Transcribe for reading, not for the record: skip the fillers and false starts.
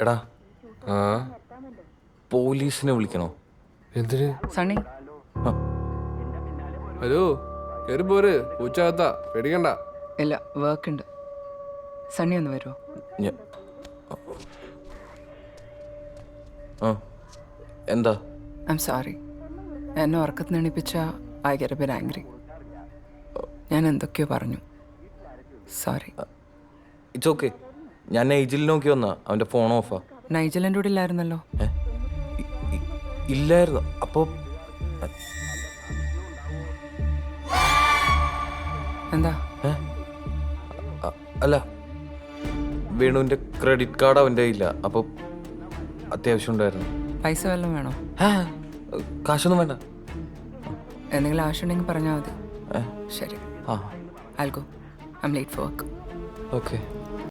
എടാ ആ പോലീസിനെ വിളിക്കണോ? എന്തിന്? സണ്ണി ആ, ഹലോ, കയറി പോര്. പൂച്ചകത്താ, പേടിക്കണ്ട. ഇല്ല, വർക്ക് ഉണ്ട്. സണ്ണി ഒന്ന് വരുമോ? ഞ- ആ എന്താ? I'm sorry. എന്നെ ഉറക്കത്തിന് എണീപ്പിച്ച I get a bit angry. ഞാൻ എന്തൊക്കെയോ പറഞ്ഞു. സോറി. It's okay. ഞാൻ നൈജിൽ നോക്കി വന്നാ, അവൻ്റെ ഫോൺ ഓഫാ. നൈജൽ എൻ്റെ കൂടെ ഇല്ലായിരുന്നല്ലോ. ഇല്ലായിരുന്നു. അപ്പോൾ എന്താ? അല്ല, വേണുവിൻ്റെ ക്രെഡിറ്റ് കാർഡ് അവൻ്റെ ഇല്ല. അപ്പോൾ അത്യാവശ്യം ഉണ്ടായിരുന്നു. പൈസ വല്ലതും വേണോ? കാശൊന്നും വേണ്ട. എന്തെങ്കിലും ആവശ്യമുണ്ടെങ്കിൽ പറഞ്ഞാൽ മതി. ഏ? ശരി, ആ I'll go. I'm late for work. Okay.